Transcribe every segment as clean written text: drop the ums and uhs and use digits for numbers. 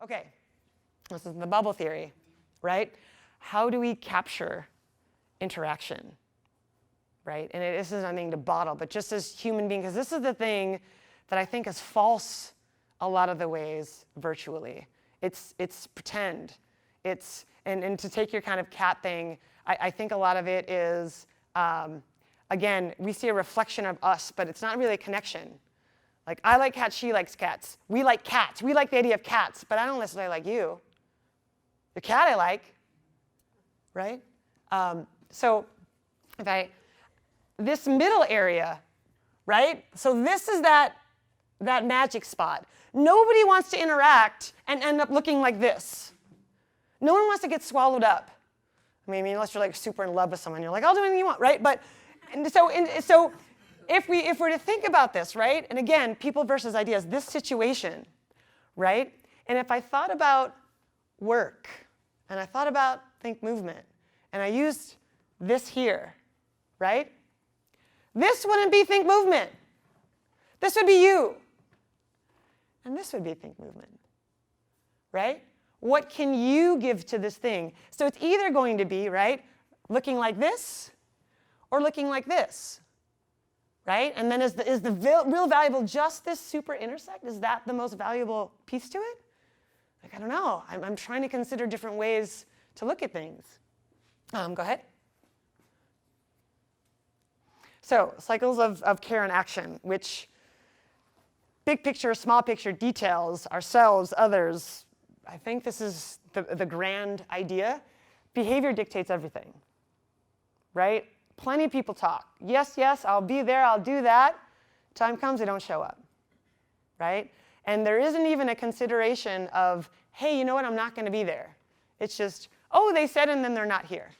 Okay, this is the bubble theory, right? How do we capture interaction, right? And this is nothing to bottle, but just as human beings, because this is the thing that I think is false a lot of the ways virtually. It's pretend. And to take your kind of cat thing, I think a lot of it is, again, we see a reflection of us, but it's not really a connection. Like, I like cats, she likes cats. We like cats. We like the idea of cats, but I don't necessarily like you. The cat I like, right? So this middle area, right? So this is that magic spot. Nobody wants to interact and end up looking like this. No one wants to get swallowed up. I mean, unless you're like super in love with someone, you're like, I'll do anything you want, right? But so if we're to think about this, right? And again, people versus ideas, this situation, right? And if I thought about work, and I thought about think movement, and I used this here, right? This wouldn't be think movement. This would be you. And this would be think movement, right? What can you give to this thing? So it's either going to be, right, looking like this or looking like this, right? And then is the real valuable just this super intersect? Is that the most valuable piece to it? Like, I don't know. I'm trying to consider different ways to look at things. Go ahead. So cycles of care and action, which big picture, small picture, details, ourselves, others. I think this is the grand idea. Behavior dictates everything, right? Plenty of people talk. Yes, yes, I'll be there, I'll do that. Time comes, they don't show up, right? And there isn't even a consideration of, hey, you know what, I'm not going to be there. It's just, oh, they said and then they're not here,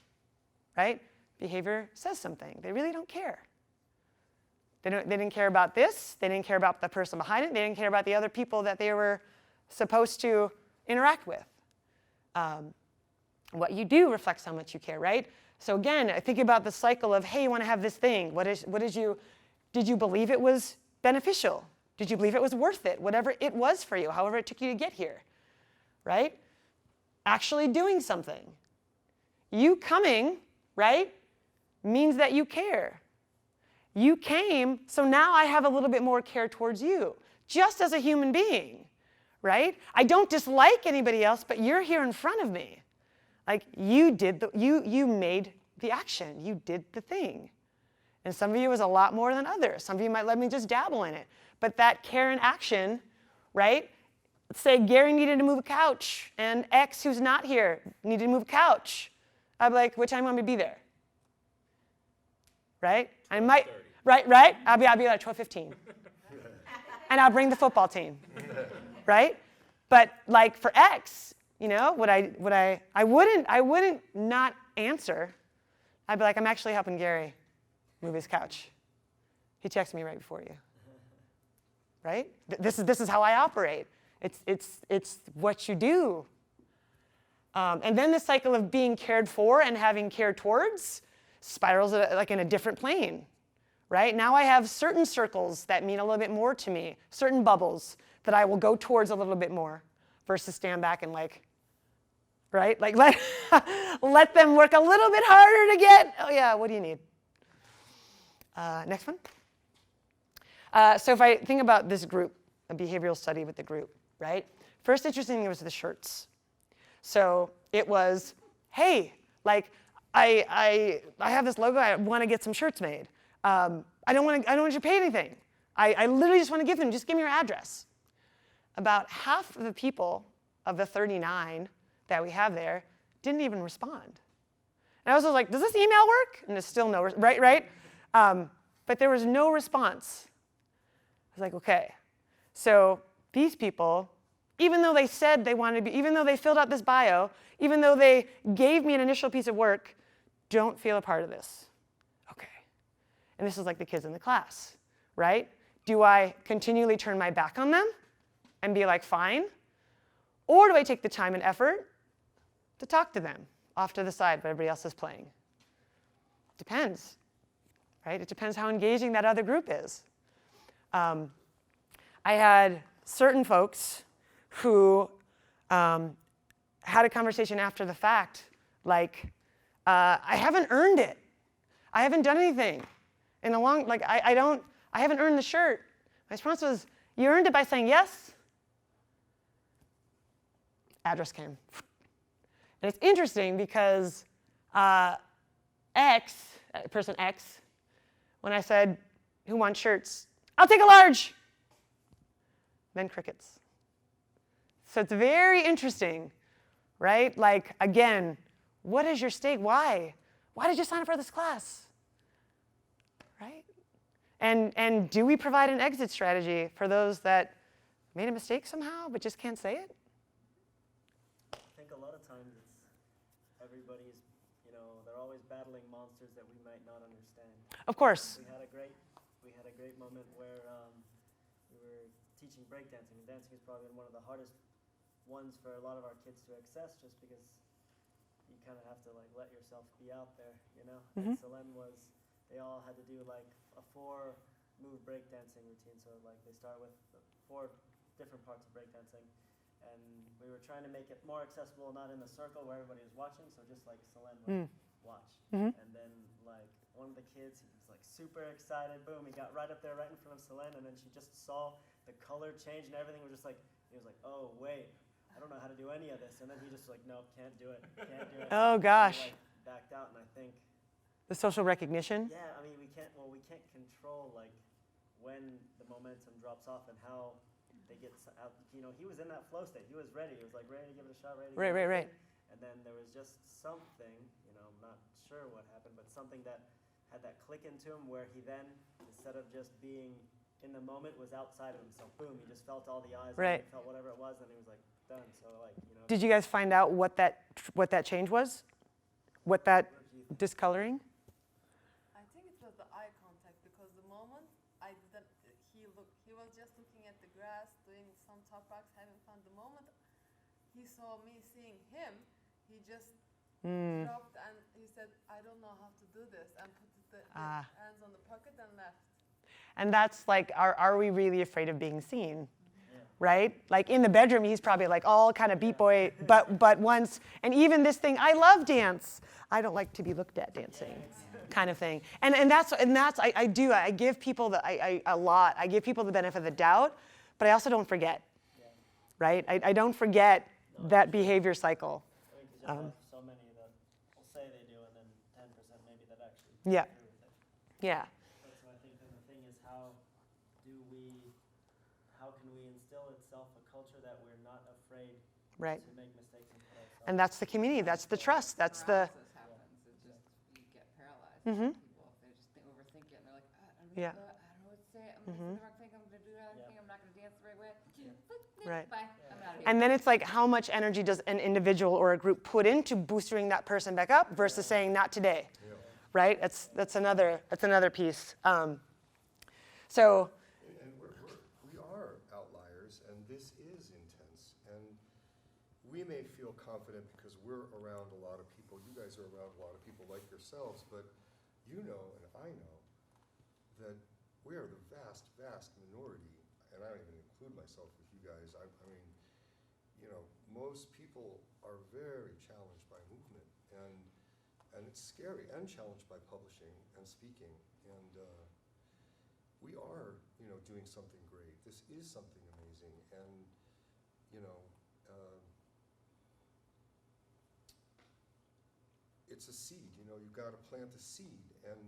right? Behavior says something. They really don't care. They didn't care about this. They didn't care about the person behind it. They didn't care about the other people that they were supposed to interact with. What you do reflects how much you care, right? So again, I think about the cycle of, hey, you want to have this thing. Did you believe it was beneficial? Did you believe it was worth it? Whatever it was for you, however it took you to get here, right? Actually doing something. You coming, right, means that you care. You came, so now I have a little bit more care towards you, just as a human being, right? I don't dislike anybody else, but you're here in front of me. Like, you made the action. You did the thing. And some of you is a lot more than others. Some of you might let me just dabble in it. But that care and action, right? Let's say Gary needed to move a couch, and X, who's not here, needed to move a couch. I'd be like, what time want me to be there? Right? I might, right? I'll be there at 12:15. And I'll bring the football team, right? But like for X, you know, I wouldn't not answer. I'd be like, I'm actually helping Gary move his couch. He texted me right before you, right? This is how I operate. It's what you do. And then the cycle of being cared for and having care towards spirals like in a different plane, right? Now I have certain circles that mean a little bit more to me, certain bubbles that I will go towards a little bit more versus stand back and like, right? Like let them work a little bit harder to get, oh yeah, what do you need? Next one. So if I think about this group, a behavioral study with the group, right? First interesting thing was the shirts. So it was, hey, like, I have this logo. I want to get some shirts made. I don't want you to pay anything. I literally just want to give them. Just give me your address. About half of the people of the 39 that we have there didn't even respond. And I was like, does this email work? And there's still no, right? But there was no response. I was like, okay. So these people, even though they said they wanted to be, even though they filled out this bio, even though they gave me an initial piece of work, don't feel a part of this. Okay. And this is like the kids in the class, right? Do I continually turn my back on them and be like, fine? Or do I take the time and effort to talk to them off to the side while everybody else is playing? Depends, right? It depends how engaging that other group is. I had certain folks who Had a conversation after the fact, like, I haven't earned it. I haven't done anything in a long, like, I haven't earned the shirt. My response was, you earned it by saying yes. Address came. And it's interesting because person X, when I said, who wants shirts? I'll take a large. Then crickets. So it's very interesting, right? Like, again, what is your stake? Why? Why did you sign up for this class? Right? And do we provide an exit strategy for those that made a mistake somehow but just can't say it? I think a lot of times it's everybody's, they're always battling monsters that we might not understand. Of course. We had a great moment where we were teaching breakdancing, and dancing has probably been one of the hardest ones for a lot of our kids to access, just because you kind of have to like let yourself be out there, And Selene they all had to do like a 4-move breakdancing routine. So like they start with 4 different parts of breakdancing, and we were trying to make it more accessible, not in the circle where everybody was watching. So just like Selene would watch, and then like one of the kids, he was like super excited. Boom, he got right up there, right in front of Selene, and then she just saw the color change and everything was just like, he was like, oh wait, I don't know how to do any of this. And then he just like, no, can't do it. Oh gosh. And he, like, backed out, and I think the social recognition. Yeah, I mean we can't control like when the momentum drops off and how they get out. He was in that flow state. He was ready. He was like ready to give it a shot. Right. And then there was just something, I'm not sure what happened, but something that had that click into him where he then, instead of just being in the moment, was outside of himself. Boom, he just felt all the eyes. Right. And he felt whatever it was, and he was like done. So like, Did you guys find out what that change was? What that discoloring? I think it was the eye contact, because the moment he was just looking at the grass, doing some top rocks, having fun. The moment he saw me seeing him, he just dropped and he said, I don't know how to do this, and put the hands on the pocket and left. And that's like, are we really afraid of being seen? Right? Like in the bedroom, he's probably like all kind of beat boy, but once, and even this thing, I love dance. I don't like to be looked at dancing, kind of thing. And that's I give people I give people the benefit of the doubt, but I also don't forget, right? I don't forget that behavior cycle. I think so many that will say they do, and then 10% maybe that actually Yeah. agree with it. Yeah. So I think then the thing is, how can we instill itself a culture that we're not afraid Right. to make mistakes and put ourselves. And that's the community. That's the trust. That's the. Paralysis happens. You get paralyzed. People, they just overthink it, and they're like, I don't know what to say. I'm going to say the wrong thing. I'm going to do the other thing. I'm not going to dance the right way. Right. Bye. I'm out of here. And then it's like, how much energy does an individual or a group put into boosting that person back up versus saying, not today, right? That's another piece. So. And we are outliers, and this is intense. And we may feel confident because we're around a lot of people. You guys are around a lot of people like yourselves, but you know, and I know, that we are the vast, vast minority, and I don't even include myself with you guys. I mean, most people are very challenged by movement, and it's scary, and challenged by publishing and speaking. And we are, doing something great. This is something amazing, and it's a seed. You've got to plant a seed, and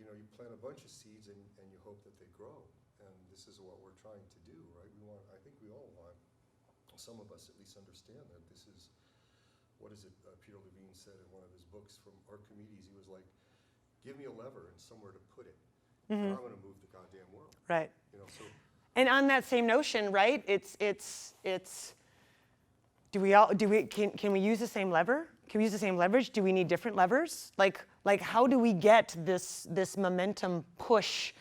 you plant a bunch of seeds, and you hope that they grow. And this is what we're trying to do, right? I think we all want, some of us at least understand that this is, what is it, Peter Levine said in one of his books from Archimedes, he was like, give me a lever and somewhere to put it, and I'm going to move the goddamn world. Right. So. And on that same notion, right? Can we use the same lever? Can we use the same leverage? Do we need different levers? Like how do we get this momentum push?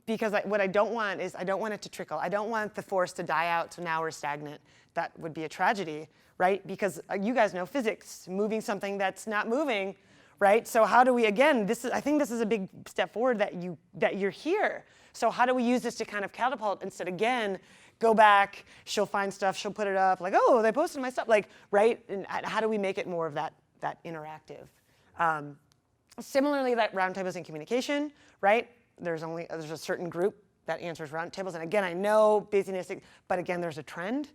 Because what I don't want is, I don't want it to trickle. I don't want the force to die out, so now we're stagnant. That would be a tragedy, right? Because you guys know physics, moving something that's not moving, right? So how do we, again, I think this is a big step forward that you're here. So how do we use this to kind of catapult instead, again, go back, she'll find stuff, she'll put it up, like, oh, they posted my stuff, like, right? And how do we make it more of that interactive? Similarly, that roundtables in communication, right? There's a certain group that answers roundtables, and again, I know busyness, but again, there's a trend.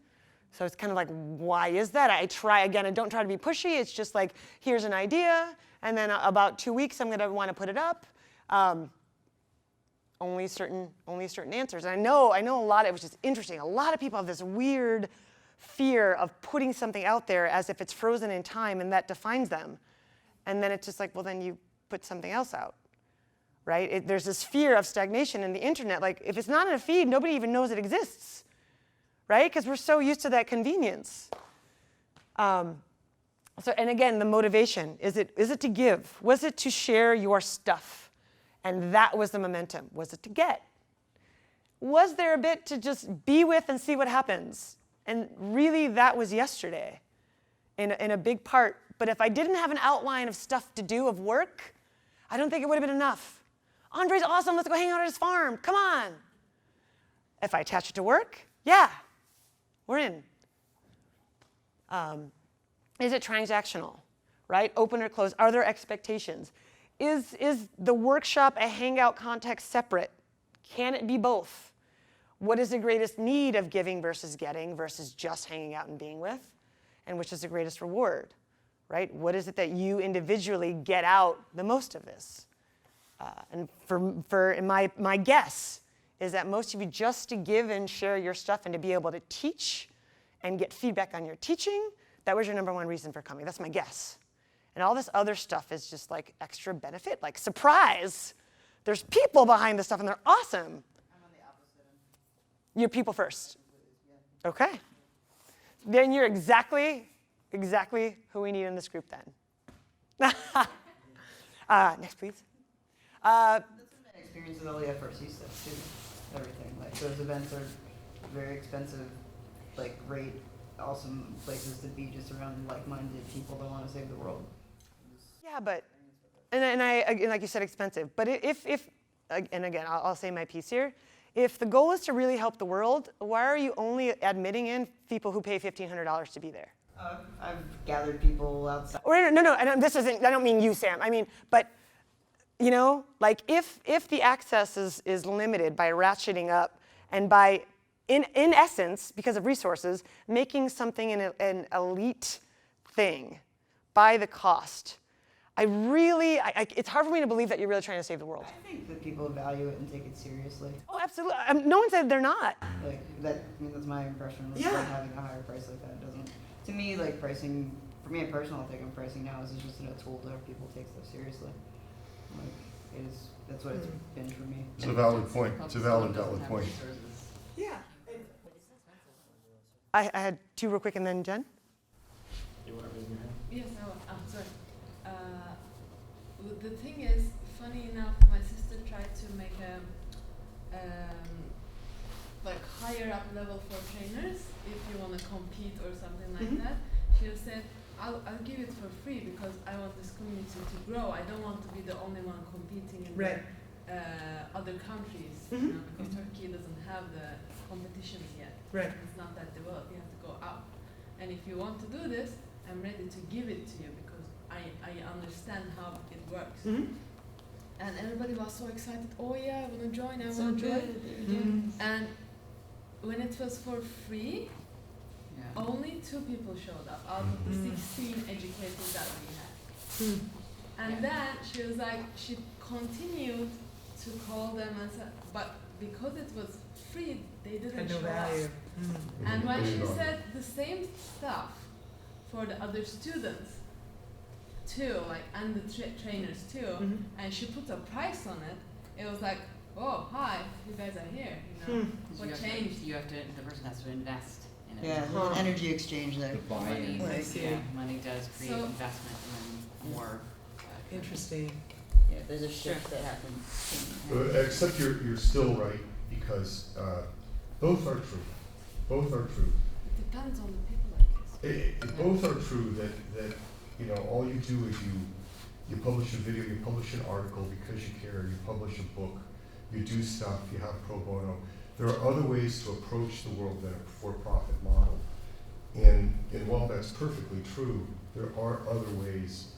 So it's kind of like, why is that? I don't try to be pushy. It's just like, here's an idea, and then about 2 weeks, I'm gonna want to put it up. Only certain answers. And I know a lot, it was just interesting. A lot of people have this weird fear of putting something out there as if it's frozen in time and that defines them. And then it's just like, well, then you put something else out, right? There's this fear of stagnation in the internet. Like, if it's not in a feed, nobody even knows it exists, right? Because we're so used to that convenience. And again, the motivation, is it to give? Was it to share your stuff? And that was the momentum. Was it to get? Was there a bit to just be with and see what happens? And really, that was yesterday in a big part. But if I didn't have an outline of stuff to do, of work, I don't think it would have been enough. Andre's awesome, let's go hang out at his farm, come on. If I attach it to work, yeah, we're in. Is it transactional, right? Open or close, are there expectations? Is the workshop a hangout context separate? Can it be both? What is the greatest need of giving versus getting versus just hanging out and being with? And which is the greatest reward, right? What is it that you individually get out the most of this? And for my guess is that most of you, just to give and share your stuff and to be able to teach and get feedback on your teaching, that was your number one reason for coming. That's my guess. And all this other stuff is just like extra benefit, like surprise. There's people behind this stuff and they're awesome. I'm on the opposite end. You're people first. Okay. Then you're exactly who we need in this group then. Next, please. That's been my experience with all the FRC stuff too. Everything. Like, those events are very expensive, like great, awesome places to be just around like-minded people that want to save the world. Yeah, but, and like you said, expensive. But if and again, I'll say my piece here. If the goal is to really help the world, why are you only admitting in people who pay $1,500 to be there? I've gathered people outside. Or no, I don't mean you, Sam. I mean, but, you know, like if the access is limited by ratcheting up and by, in essence, because of resources, making something an elite thing by the cost, it's hard for me to believe that you're really trying to save the world. I think that people value it and take it seriously. Oh, absolutely. No one said they're not. Like that. I mean, that's my impression. Like, Yeah. having a higher price like that doesn't. To me, like pricing. For me, personal, I think of pricing now is just a tool to have people take stuff seriously. Like, that's what it's been for me. It's a valid point. It's a valid point. Yeah. I had two real quick, and then Jen. You want to raise your hand? Yes, I will. Oh, sorry. The thing is, funny enough, my sister tried to make a like higher up level for trainers if you want to compete or something like that. She said, I'll give it for free because I want this community to grow. I don't want to be the only one competing in the other countries, you know, because Turkey doesn't have the competitions yet. Right. It's not that developed. You have to go up. And if you want to do this, I'm ready to give it to you because I understand how it works. And everybody was so excited. Oh yeah, I want to join. I want to join. And when it was for free, only 2 people showed up out of the 16 educators that we had. And then she was like, she continued to call them and said, but because it was free, they didn't show up. And when she said the same stuff for the other students too, like, and the trainers too, and she put a price on it, it was like, oh, hi, you guys are here, you know, what changed? The person has to invest in it. Yeah, there's an energy exchange there. Money, I see. yeah, money does create So- investment and then more. Interesting. Yeah, there's a shift that happens. Except you're still right, because both are true. Both are true. It depends on the people, I guess. Both are true that you know, all you do is you publish a video, you publish an article because you care, you publish a book, you do stuff, you have pro bono. there are other ways to approach the world than a for-profit model. And while that's perfectly true, there are other ways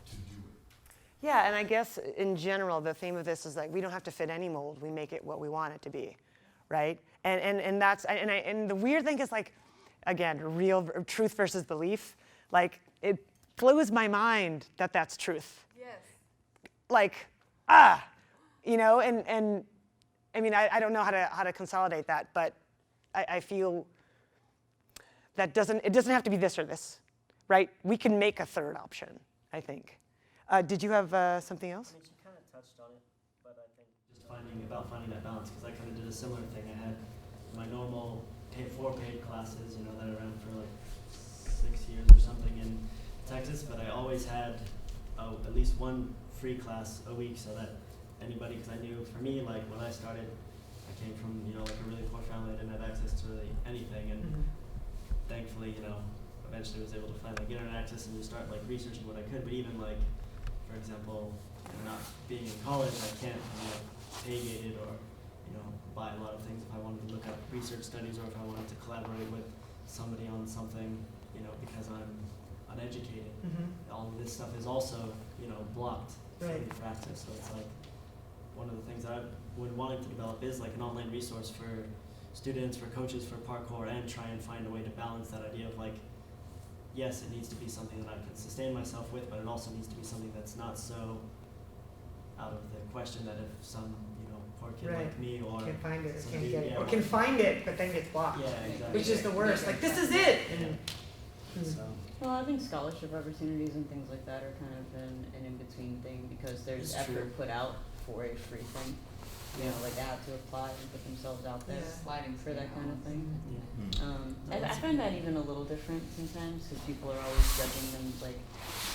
to do it. Yeah, and I guess in general, the theme of this is like we don't have to fit any mold. We make it what we want it to be, right? And that's and the weird thing is like, again, real truth versus belief. Like it blows my mind that that's truth. Yes. Like you know, and I mean I don't know how to consolidate that, but I feel that it doesn't have to be this or this, right? We can make a third option, I think. Did you have something else? I mean, she kind of touched on it, but I think just finding that balance, because I kind of did a similar thing. I had my normal 4 paid classes, you know, that I ran for like 6 years or something in Texas, but I always had at least one free class a week, so that anybody, because I knew for me, like when I started, I came from, you know, like a really poor family. I didn't have access to really anything, and thankfully, you know, eventually was able to find like internet access and just start like researching what I could. But even like, for example, not being in college, I can't like pay gated or, you know, buy a lot of things if I wanted to look up research studies or if I wanted to collaborate with somebody on something, you know, because I'm uneducated. All of this stuff is also, you know, blocked from practice. So it's like one of the things that I've been wanting to develop is like an online resource for students, for coaches, for parkour, and try and find a way to balance that idea of like, yes, it needs to be something that I can sustain myself with, but it also needs to be something that's not so out of the question that if some, you know, poor kid like me or can't find it or somebody, can't get it, yeah, or can find it but then gets blocked, yeah, exactly. which is the worst. Like this is it. So Well, I think scholarship opportunities and things like that are kind of an in-between thing because there's It's effort true. put out for a free thing. You know, like they have to apply and put themselves out there Sliding for that kind of thing. yeah. I find that even a little different sometimes because people are always judging them. Like,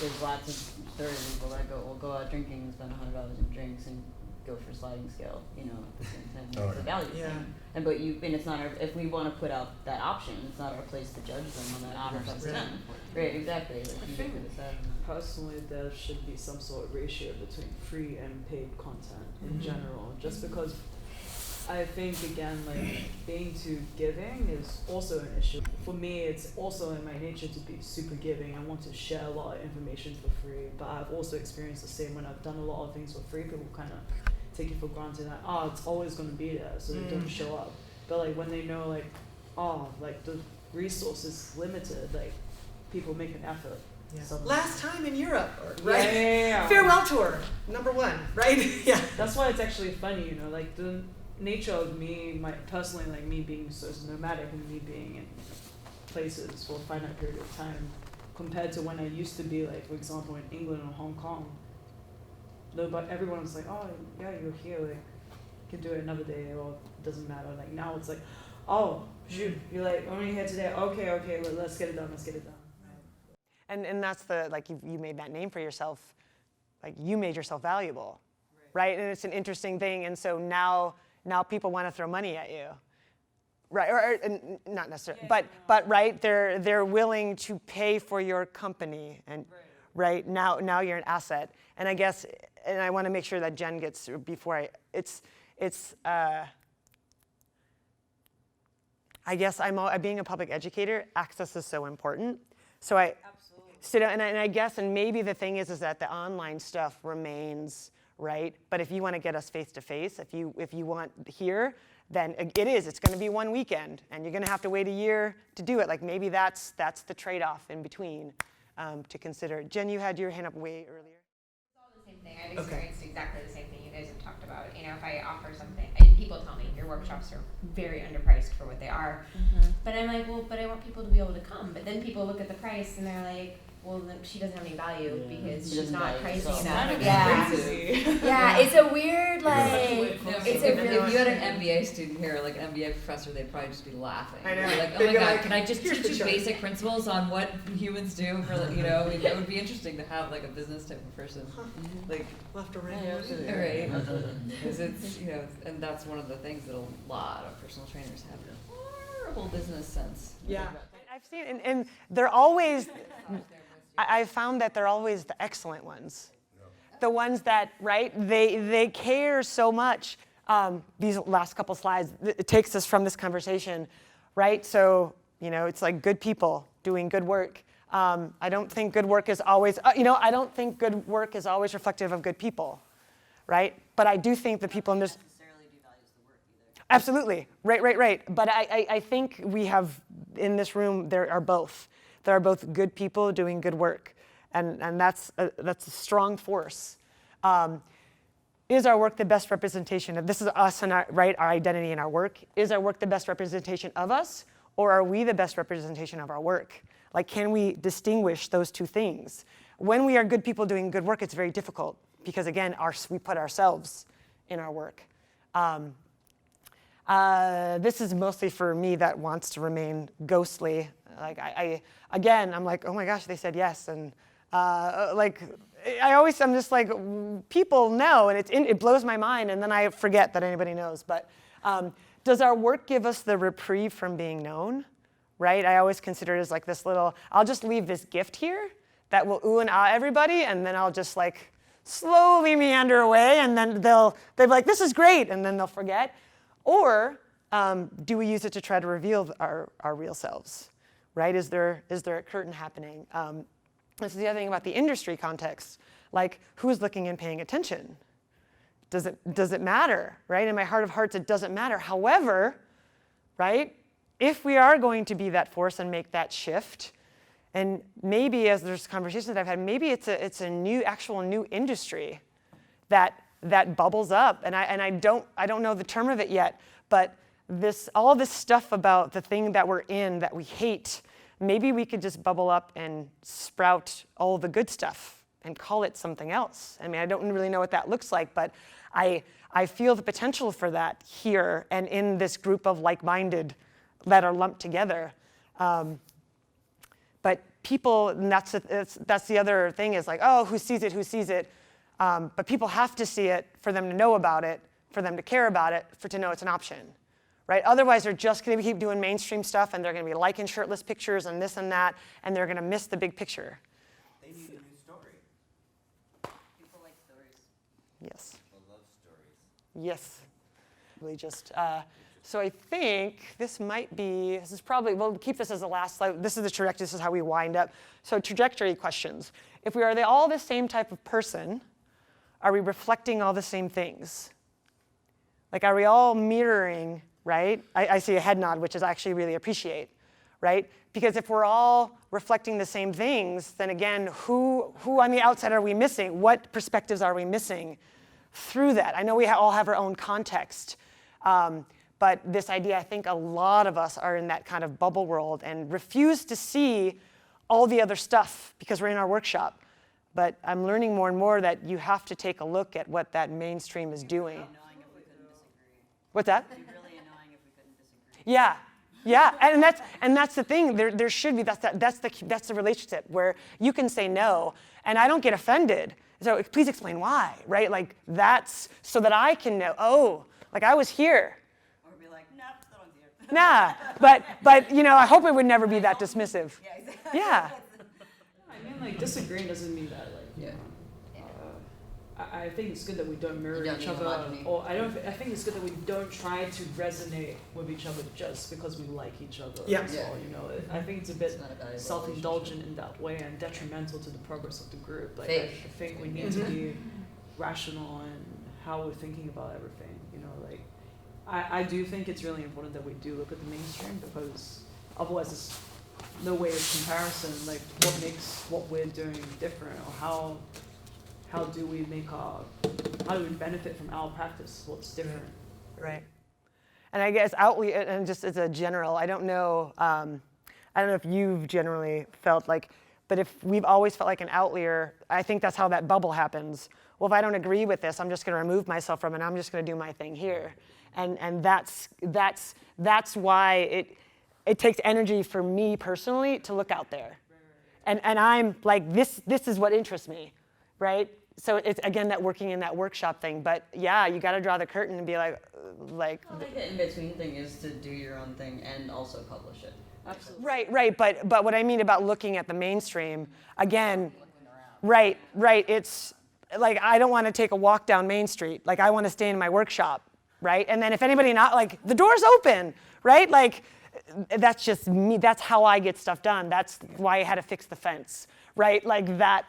there's lots of third people that will go out drinking and spend $100 in drinks and go for sliding scale. You know, at the same time, it's a value thing. And and it's not our. If we want to put out that option, it's not our place to judge them on that. Honor That's system. them. Right? Exactly. Like, I you think get to decide on that. personally there should be some sort of ratio between free and paid content in general, just because I think again like being too giving is also an issue. For me it's also in my nature to be super giving. I want to share a lot of information for free, but I've also experienced the same when I've done a lot of things for free. People kind of take it for granted that it's always going to be there, so they don't show up. But like when they know like like the resource is limited, like people make an effort. Suddenly. Last time in Europe, Right? Yeah. Farewell tour, #1, right? Yeah. That's why it's actually funny, you know, like the nature of me, personally, like me being so nomadic and me being in places for a finite period of time, compared to when I used to be, like, for example, in England or Hong Kong. But everyone was like, oh, yeah, you're here, like, you can do it another day, or it doesn't matter. Like, now it's like, oh, shoot, you're like, only here today, okay, let's get it done. And that's the, like, you made that name for yourself, like, you made yourself valuable, right? And it's an interesting thing, and so now people want to throw money at you, right? Or not necessarily, but right, they're willing to pay for your company, and right now you're an asset. And I guess, and I want to make sure that Jen gets before I guess being a public educator, access is so important. So and I guess, and maybe the thing is that the online stuff remains, right? But if you want to get us face to face, if you want here, then it's going to be one weekend, and you're going to have to wait a year to do it. Like maybe that's the trade-off in between to consider. Jen, you had your hand up way earlier. It's all the same thing. I've experienced exactly the same thing you guys have talked about. You know, if I offer something, and people tell me your workshops are very underpriced for what they are, but I'm like, well, but I want people to be able to come. But then people look at the price and they're like, well, then she doesn't have any value because she's not pricing enough. Yeah, it's a weird If you had an MBA student here, like an MBA professor, they'd probably just be laughing. I know. Like, oh They'd my be god, like, can I just "Here's teach the you chart." basic principles on what humans do for, like, you know, it would be interesting to have like a business type of person. Like, Left or right? right? Because it's, you know, and that's one of the things that a lot of personal trainers have horrible business sense. Yeah, I've seen, and they're always. I've found that they're always the excellent ones, the ones that, right? They care so much these last couple slides, it takes us from this conversation, right? So, it's like good people doing good work. I don't think good work is always, I don't think good work is always reflective of good people, right? But I do think the people in this. Necessarily devalues the work either. Absolutely, right. But I think we have, in this room, there are both. There are both good people doing good work, and that's a strong force. Is our work the best representation of, this is us and our identity in our work? Is our work the best representation of us, or are we the best representation of our work? Like, can we distinguish those two things? When we are good people doing good work, it's very difficult because, again, we put ourselves in our work. This is mostly for me that wants to remain ghostly. Like, I'm like, oh my gosh, they said yes, and I'm just like, people know, and it blows my mind, and then I forget that anybody knows. But does our work give us the reprieve from being known, right? I always consider it as like this little, I'll just leave this gift here that will ooh and ah everybody, and then I'll just like slowly meander away, and then they'll be like, this is great, and then they'll forget. Or do we use it to try to reveal our real selves, right? Is there a curtain happening? This is the other thing about the industry context. Like, who's looking and paying attention? Does it matter, right? In my heart of hearts, it doesn't matter. However, right, if we are going to be that force and make that shift, and maybe as there's conversations that I've had, maybe it's a new industry that bubbles up, and I don't know the term of it yet, but all this stuff about the thing that we're in that we hate. Maybe we could just bubble up and sprout all the good stuff and call it something else. I mean, I don't really know what that looks like, but I feel the potential for that here and in this group of like-minded that are lumped together. But people, and that's the other thing is like, oh, who sees it? But people have to see it for them to know about it, for them to care about it, to know it's an option. Right? Otherwise, they're just going to keep doing mainstream stuff, and they're going to be liking shirtless pictures and this and that, and they're going to miss the big picture. They need a new story. People like stories. Yes. People love stories. Yes. Really just. So I think this is probably, we'll keep this as the last slide. This is the trajectory. This is how we wind up. So trajectory questions. If we are all the same type of person, are we reflecting all the same things? Like, are we all mirroring? Right? I see a head nod, which is actually really appreciate, right? Because if we're all reflecting the same things, then again, who on the outside are we missing? What perspectives are we missing through that? I know we all have our own context, but this idea, I think a lot of us are in that kind of bubble world and refuse to see all the other stuff because we're in our workshop. But I'm learning more and more that you have to take a look at what that mainstream is doing. Annoying if we couldn't disagree. What's that? It'd be really annoying if we couldn't disagree. Yeah, and that's the thing. There should be that's the relationship where you can say no, and I don't get offended. So please explain why, right? Like that's so that I can know. Oh, like I was here. Or be like, nope, that one's here. Nah, but I hope it would never be that dismissive. Yeah, exactly. Yeah. I mean, like, disagreeing doesn't mean that, like, Yeah. I think it's good that we don't mirror You don't each need other, homogeny. or I think it's good that we don't try to resonate with each other just because we like each other. Yeah. As well, I think it's a bit It's not a valuable self-indulgent in that way and detrimental to the progress of the group. Like, Fake. I think we need to be rational in how we're thinking about everything. Like, I do think it's really important that we do look at the mainstream because otherwise there's no way of comparison. Like, what makes what we're doing different, or how do we benefit from our practice? What's different? Right. And I guess and just as a general, I don't know if you've generally felt like, but if we've always felt like an outlier, I think that's how that bubble happens. Well, if I don't agree with this, I'm just going to remove myself from it. I'm just going to do my thing here. And that's why it takes energy for me personally to look out there. And I'm like, this is what interests me, right? So it's, again, that working in that workshop thing. But yeah, you got to draw the curtain and be like. I think the in-between thing is to do your own thing and also publish it. Absolutely. Right. But what I mean about looking at the mainstream, again, right. It's like I don't want to take a walk down Main Street. Like I want to stay in my workshop, right? And then if anybody not, like, the door's open, right? Like, that's just me, that's how I get stuff done. That's why I had to fix the fence, right? Like that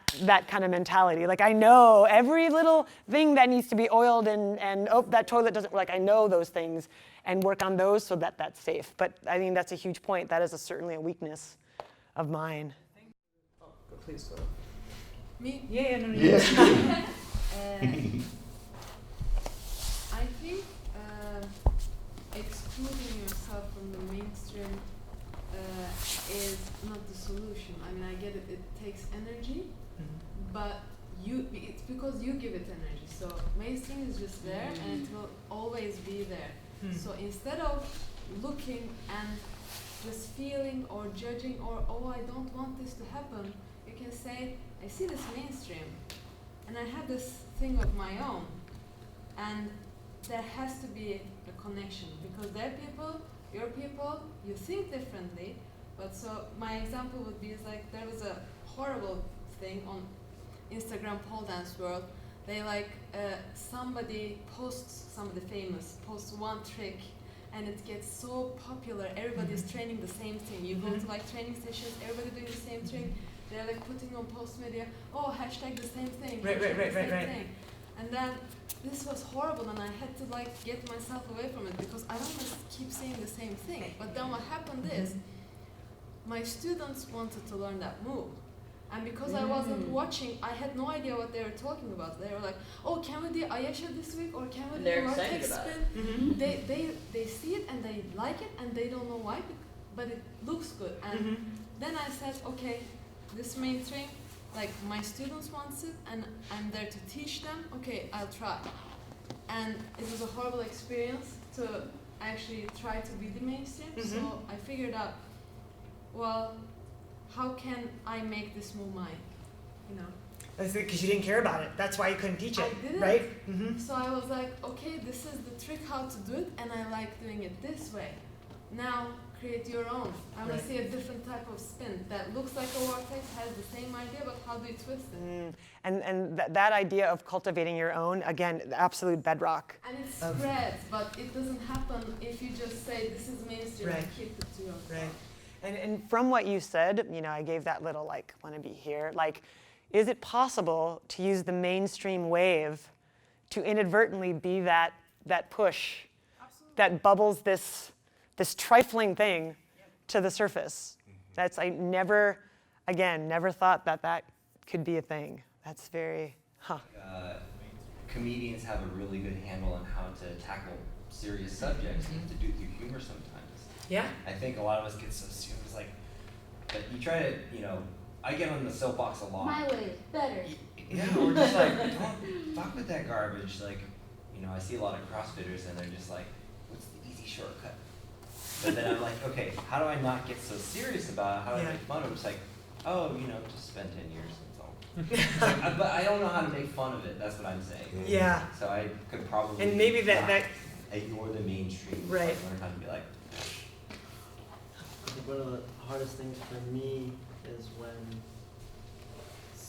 kind of mentality. Like I know every little thing that needs to be oiled and oh, that toilet doesn't, like I know those things and work on those so that that's safe. But I think that's a huge point. That is certainly a weakness of mine. Oh, please go. Me? Yeah, no, I think excluding yourself from the mainstream is not the solution. I mean, I get it, it takes energy, but it's because you give it energy. So mainstream is just there and it will always be there. So instead of looking and just feeling or judging or, oh, I don't want this to happen, you can say, I see this mainstream and I have this thing of my own. And there has to be a connection because they're people, you're people, you think differently. But so my example would be is like there was a horrible thing on Instagram pole dance world. They like somebody famous posts one trick and it gets so popular. Everybody's training the same thing. You go to like training sessions, everybody doing the same thing. They're like putting on post media, oh, hashtag the same thing. Right. And then this was horrible and I had to like get myself away from it because I don't want to keep saying the same thing. But then what happened is my students wanted to learn that move. And because I wasn't watching, I had no idea what they were talking about. They were like, oh, can we do Ayesha this week? Or can we do the vortex spin? They see it and they like it and they don't know why, but it looks good. And then I said, okay, this mainstream, like my students want it and I'm there to teach them, okay, I'll try. And it was a horrible experience to actually try to be the mainstream. So I figured out, well, how can I make this move mine? You know? That's because you didn't care about it. That's why you couldn't teach it, I didn't. right? So I was like, okay, this is the trick how to do it and I like doing it this way. Now create your own. I want to see a different type of spin that looks like a vortex, has the same idea, but how do you twist it? And that idea of cultivating your own, again, the absolute bedrock. And it spreads, but it doesn't happen if you just say this is mainstream and keep it to yourself. Right. And from what you said, you know, I gave that little like, want to be here. Like, is it possible to use the mainstream wave to inadvertently be that push that bubbles this trifling thing to the surface? That's, I never thought that could be a thing. That's very, Comedians have a really good handle on how to tackle serious subjects. You have to do it through humor sometimes. Yeah. I think a lot of us get so serious, like, but you try to, you know, I get on the soapbox a lot. My way is better. Yeah, or just like, don't fuck with that garbage. Like, you know, I see a lot of CrossFitters and they're just like, what's the easy shortcut? But then I'm like, okay, how do I not get so serious about it? How do I make fun of it? It's like, oh, you know, just spend 10 years, that's all. But I don't know how to make fun of it, that's what I'm saying. Yeah. So I could probably And maybe that ignore the mainstream. Right. Like, learn how to be like, I think one of the hardest things for me is when it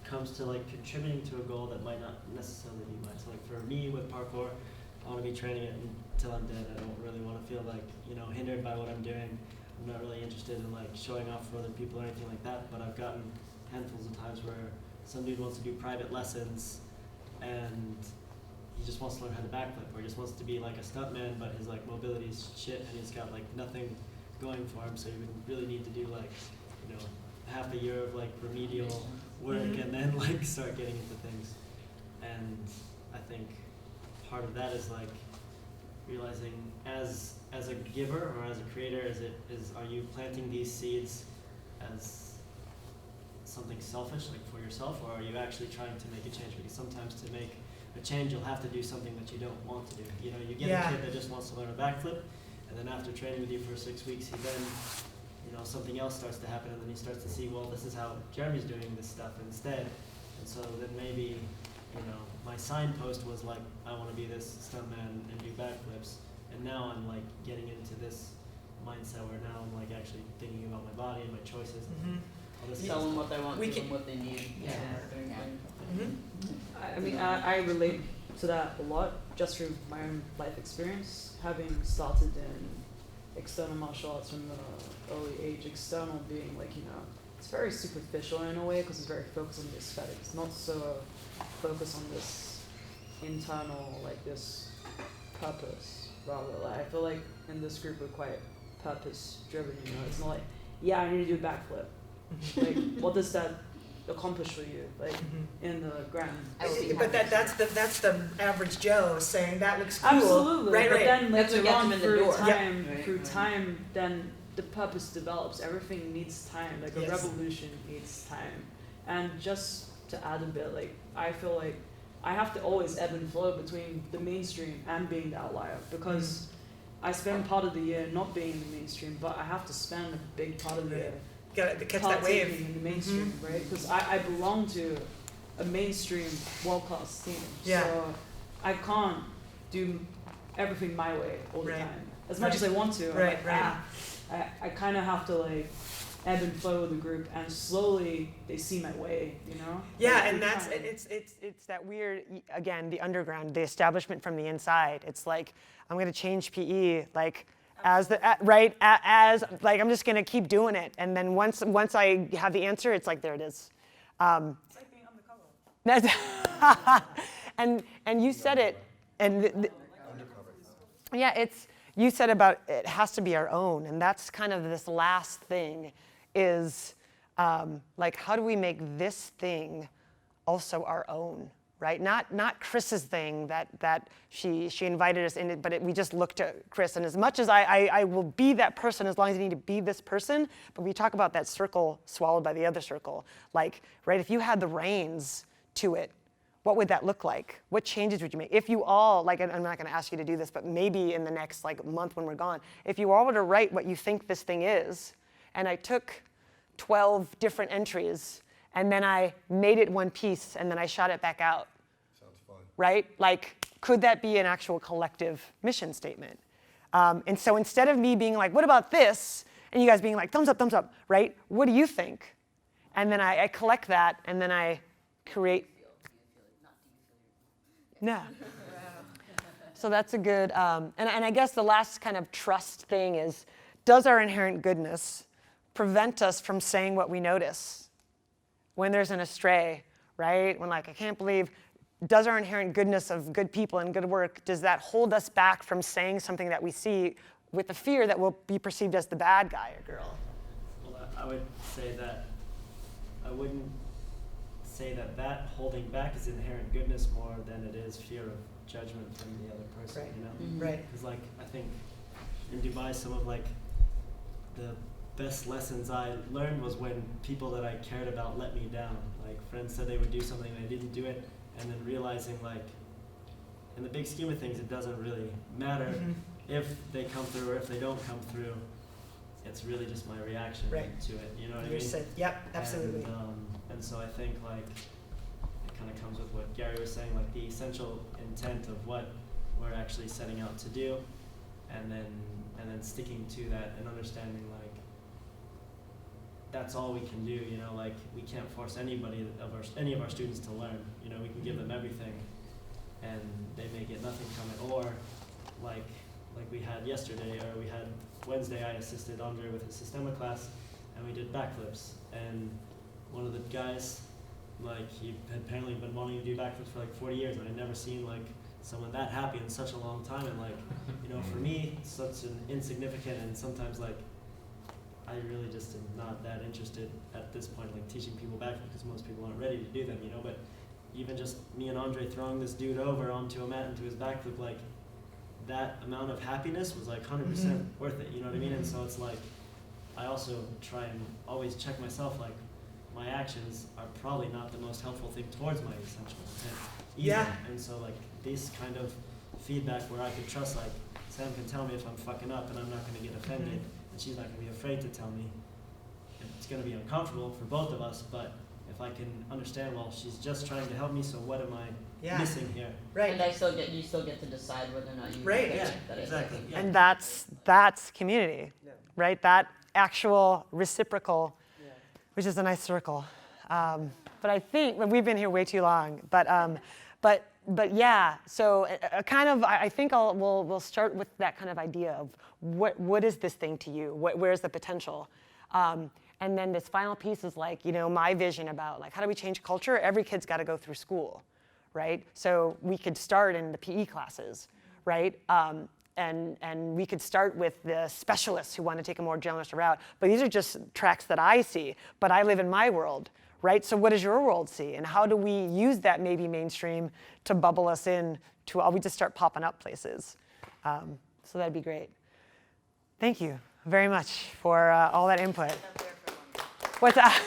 comes to like contributing to a goal that might not necessarily be mine. So like for me with parkour, I want to be training it until I'm dead. I don't really want to feel like, you know, hindered by what I'm doing. I'm not really interested in like showing off for other people or anything like that, but I've gotten handfuls of times where some dude wants to do private lessons and he just wants to learn how to backflip, or he just wants to be like a stuntman, but his like mobility is shit and he's got like nothing going for him, so you would really need to do like, you know, half a year of like remedial work and then like start getting into things. And I think part of that is like realizing as a giver or as a creator, are you planting these seeds as something selfish, like for yourself, or are you actually trying to make a change? Because sometimes to make a change, you'll have to do something that you don't want to do. You know, you get a kid that just wants to learn a backflip, and then after training with you for 6 weeks, he then, you know, something else starts to happen, and then he starts to see, well, this is how Jeremy's doing this stuff instead. And so then maybe, you know, my signpost was like, I want to be this stuntman and do backflips. And now I'm like getting into this mindset where now I'm like actually thinking about my body and my choices. And all this Tell stuff. them what they want, We give can- them what they need. I mean, I relate to that a lot just through my own life experience, having started in external martial arts from an early age. External being like, it's very superficial in a way because it's very focused on the aesthetics, not so focused on this internal, like this purpose rather. Like, I feel like in this group we're quite purpose driven, it's not like, yeah, I need to do a backflip. Like, what does that accomplish for you, like in the grand? But that's the average Joe saying that looks cool. Absolutely, Right, but right. then That's what later gets on them in the through door. time, Yep. through time, then the purpose develops. Everything needs time. Like a Yes. revolution needs time. And just to add a bit, like I feel like I have to always ebb and flow between the mainstream and being the outlier because I spend part of the year not being in the mainstream, but I have to spend a big part of the year Gotta catch that partaking wave. in the mainstream, right? Because I belong to a mainstream world-class team, Yeah. so I can't do everything my way all the Right. time. As much as I want to, I'm Right, like, right. I kind of have to like ebb and flow with the group, and slowly they see my way, Yeah, Like, and through that's time. It's that weird, again, the underground, the establishment from the inside. It's like, I'm going to change PE, like, as like, I'm just going to keep doing it. And then once I have the answer, it's like, there it is. It's like being undercover. And you said it, and yeah, you said about it has to be our own, and that's kind of this last thing is like, how do we make this thing also our own, right? Not Chris's thing that she invited us in, but we just looked at Chris, and as much as I will be that person as long as I need to be this person, but we talk about that circle swallowed by the other circle, like, right, if you had the reins to it, what would that look like? What changes would you make? If you all, like, and I'm not gonna ask you to do this, but maybe in the next like month when we're gone, if you all were to write what you think this thing is, and I took 12 different entries, and then I made it one piece, and then I shot it back out. Sounds fun. Right? Like, could that be an actual collective mission statement? And so instead of me being like, what about this? And you guys being like, thumbs up, right? What do you think? And then I collect that, and then I create. No. So that's a good, and I guess the last kind of trust thing is, does our inherent goodness prevent us from saying what we notice when there's an astray, right? When like, I can't believe, does our inherent goodness of good people and good work, does that hold us back from saying something that we see with the fear that we'll be perceived as the bad guy or girl? Well, I would say that I wouldn't say that holding back is inherent goodness more than it is fear of judgment from the other person, Right. Right. Because like, I think in Dubai, some of like the best lessons I learned was when people that I cared about let me down. Like friends said they would do something and they didn't do it, and then realizing like, in the big scheme of things, it doesn't really matter if they come through or if they don't come through. It's really just my reaction Right. to it. You know what I You mean? said, yep, absolutely. And so I think like it kind of comes with what Gary was saying, like the essential intent of what we're actually setting out to do, and then sticking to that and understanding like that's all we can do. Like we can't force any of our students to learn. We can give them everything, and they may get nothing from it. Or like we had yesterday, or we had Wednesday, I assisted Andre with his Systema class, and we did backflips. And one of the guys, like he had apparently been wanting to do backflips for like 40 years, and I'd never seen like someone that happy in such a long time. And like, for me, it's such an insignificant, and sometimes like I really just am not that interested at this point, like teaching people backflips, because most people aren't ready to do them, But even just me and Andre throwing this dude over onto a mat into his backflip, like that amount of happiness was like 100% worth it. You know what I mean? And so it's like I also try and always check myself, like my actions are probably not the most helpful thing towards my essential intent either. Yeah. And so like this kind of feedback where I could trust, like Sam can tell me if I'm fucking up and I'm not going to get offended, and she's not going to be afraid to tell me. It's going to be uncomfortable for both of us, but if I can understand, well, she's just trying to help me, so what am I missing here? Right. And you still get to decide whether or not you Right. think Yeah, that exactly. Is Yeah. And that's community, right? That actual reciprocal, which is a nice circle. But I think we've been here way too long. But but yeah, so kind of, I think we'll start with that kind of idea of what is this thing to you? Where's the potential? And then this final piece is like, my vision about like, how do we change culture? Every kid's got to go through school, right? So we could start in the PE classes, right? And we could start with the specialists who want to take a more generalist route. But these are just tracks that I see. But I live in my world, right? So what does your world see? And how do we use that maybe mainstream to bubble us in to all we just start popping up places? So that'd be great. Thank you very much for all that input. What's that?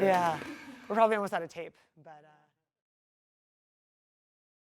Yeah, we're probably almost out of tape, but.